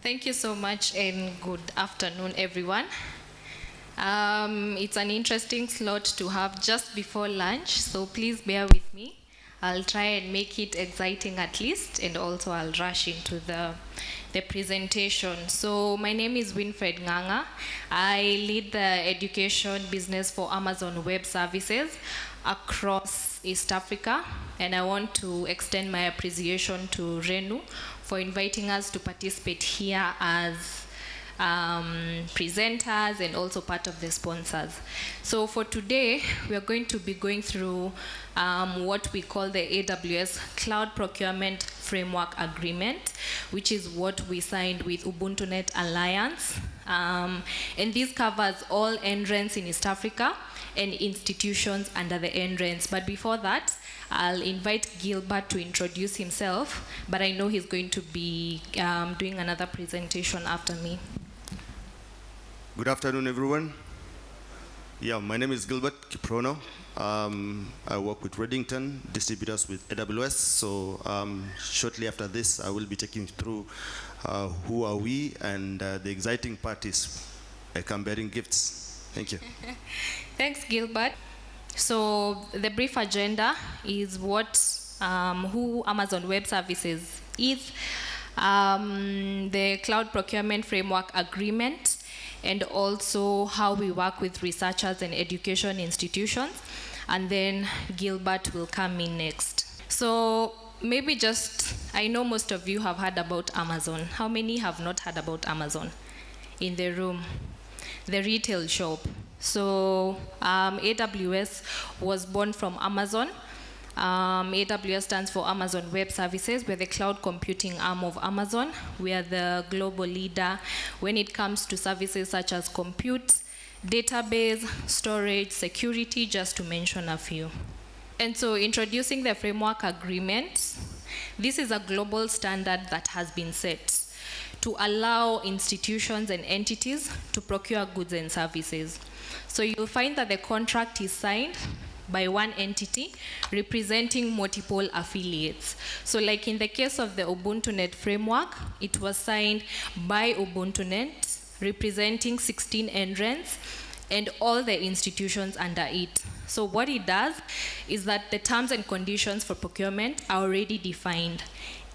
Thank you so much and good afternoon, everyone. It's an interesting slot to have just before lunch, so please bear with me. I'll try and make it exciting at least, and also I'll rush into the presentation. So my name is Winfred Nganga. I lead the education business for Amazon Web Services across East Africa, and I want to extend my appreciation to Renu for inviting us to participate here as presenters and also part of the sponsors. So for today, we are going to be going through what we call the AWS Cloud Procurement Framework Agreement, which is what we signed with UbuntuNet Alliance. And this covers all entrants in East Africa and institutions under the entrants. But before that, I'll invite Gilbert to introduce himself, but I know he's going to be doing another presentation after me. Good afternoon, everyone. Yeah, my name is Gilbert Kiprono. I work with Reddington, distributors with AWS. So shortly after this, I will be taking you through who are we, and the exciting part is I come bearing gifts. Thank you. Thanks, Gilbert. So the brief agenda is who Amazon Web Services is, the Cloud Procurement Framework Agreement, and also how we work with researchers and education institutions. And then Gilbert will come in next. So maybe I know most of you have heard about Amazon. How many have not heard about Amazon in the room? The retail shop. So AWS was born from Amazon. AWS stands for Amazon Web Services. We're the cloud computing arm of Amazon. We are the global leader when it comes to services such as compute, database, storage, security, just to mention a few. And so introducing the framework agreement, this is a global standard that has been set to allow institutions and entities to procure goods and services. So you'll find that the contract is signed by one entity representing multiple affiliates. So like in the case of the UbuntuNet framework, it was signed by UbuntuNet representing 16 entrants and all the institutions under it. So what it does is that the terms and conditions for procurement are already defined.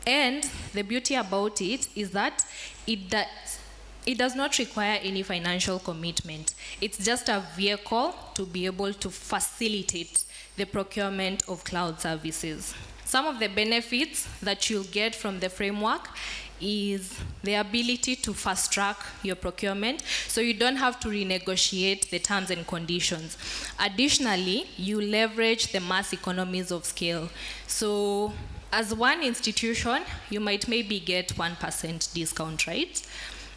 And the beauty about it is that it does not require any financial commitment. It's just a vehicle to be able to facilitate the procurement of cloud services. Some of the benefits that you'll get from the framework is the ability to fast track your procurement, so you don't have to renegotiate the terms and conditions. Additionally, you leverage the mass economies of scale. So as one institution, you might maybe get 1% discount, right?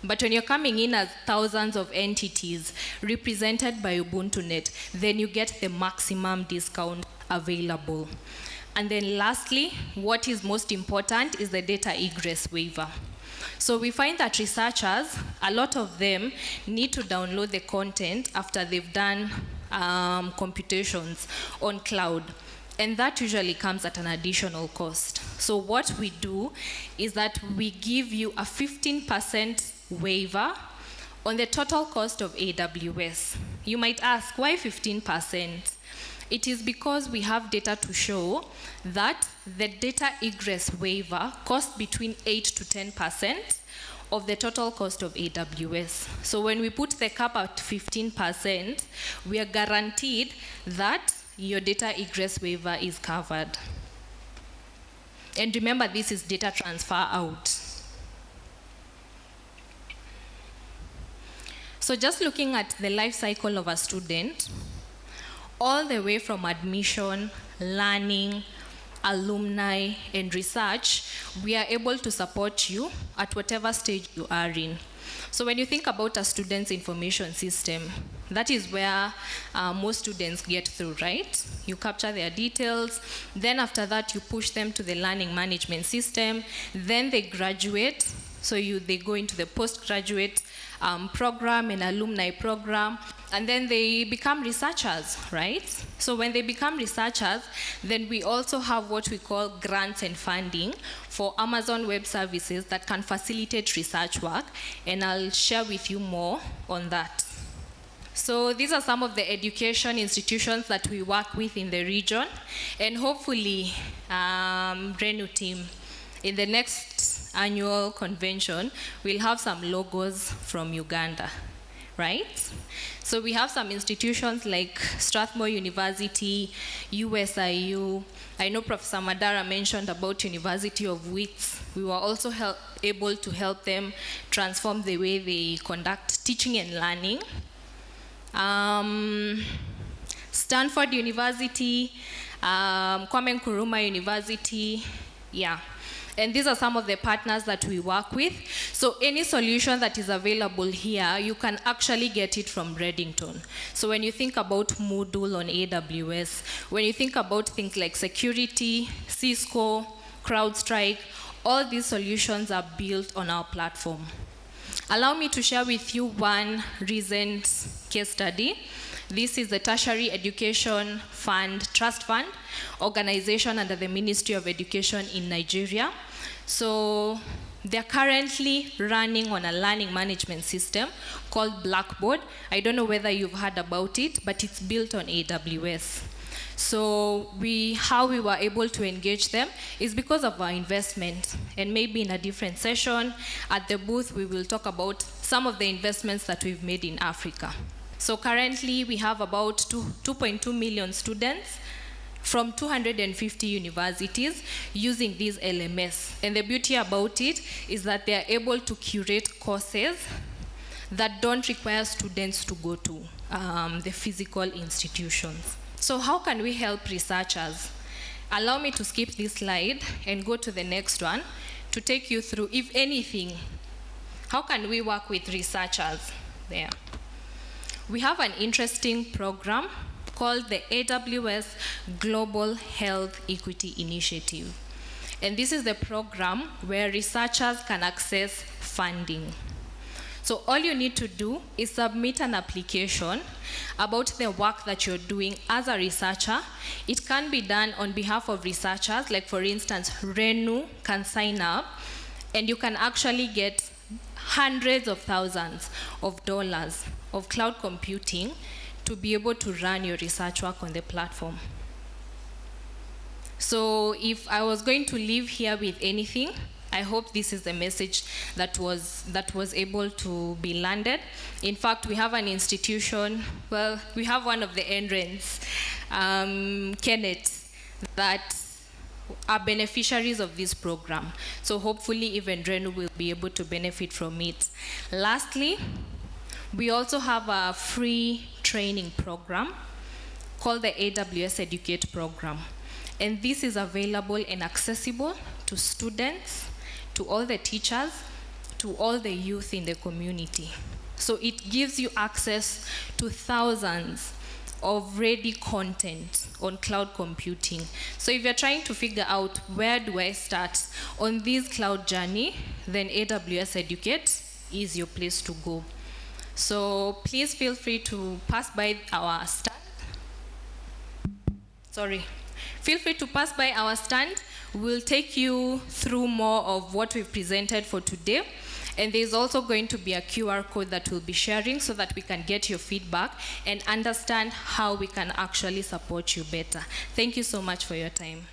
But when you're coming in as thousands of entities represented by UbuntuNet, then you get the maximum discount available. And then lastly, what is most important is the data egress waiver. So we find that researchers, a lot of them need to download the content after they've done computations on cloud. And that usually comes at an additional cost. So what we do is that we give you a 15% waiver on the total cost of AWS. You might ask, why 15%? It is because we have data to show that the data egress waiver costs between 8 to 10% of the total cost of AWS. So when we put the cap at 15%, we are guaranteed that your data egress waiver is covered. And remember, this is data transfer out. So just looking at the life cycle of a student, all the way from admission, learning, alumni, and research, we are able to support you at whatever stage you are in. So when you think about a student's information system, that is where most students get through, right? You capture their details, then after that you push them to the learning management system, then they graduate. So they go into the postgraduate program and alumni program, and then they become researchers, right? So when they become researchers, then we also have what we call grants and funding for Amazon Web Services that can facilitate research work, and I'll share with you more on that. So these are some of the education institutions that we work with in the region, and hopefully, Renu team, in the next annual convention, we'll have some logos from Uganda, right? So we have some institutions like Strathmore University, USIU. I know Professor Madara mentioned about University of Wits. We were also able to help them transform the way they conduct teaching and learning. Stanford University, Kwame Nkrumah University, yeah. And these are some of the partners that we work with. So any solution that is available here, you can actually get it from Reddington. So when you think about Moodle on AWS, when you think about things like security, Cisco, CrowdStrike, all these solutions are built on our platform. Allow me to share with you one recent case study. This is the Tertiary Education Fund, Trust Fund, organization under the Ministry of Education in Nigeria. So they're currently running on a learning management system called Blackboard. I don't know whether you've heard about it, but it's built on AWS. So how we were able to engage them is because of our investment. And maybe in a different session at the booth, we will talk about some of the investments that we've made in Africa. So currently, we have about 2.2 million students from 250 universities using these LMS. And the beauty about it is that they are able to curate courses that don't require students to go to the physical institutions. So how can we help researchers? Allow me to skip this slide and go to the next one to take you through, if anything, how can we work with researchers there? We have an interesting program called the AWS Global Health Equity Initiative. And this is the program where researchers can access funding. So all you need to do is submit an application about the work that you're doing as a researcher. It can be done on behalf of researchers, like for instance, Renu can sign up, and you can actually get hundreds of thousands of dollars of cloud computing to be able to run your research work on the platform. So if I was going to leave here with anything, I hope this is the message that was able to be landed. In fact, we have an institution, well, we have one of the entrants, Kenneth, that are beneficiaries of this program. So hopefully even Renu will be able to benefit from it. Lastly, we also have a free training program called the AWS Educate program. And this is available and accessible to students, to all the teachers, to all the youth in the community. So it gives you access to thousands of ready content on cloud computing. So if you're trying to figure out where do I start on this cloud journey, then AWS Educate is your place to go. So please feel free to pass by our stand. Feel free to pass by our stand. We'll take you through more of what we've presented for today. And there's also going to be a QR code that we'll be sharing so that we can get your feedback and understand how we can actually support you better. Thank you so much for your time.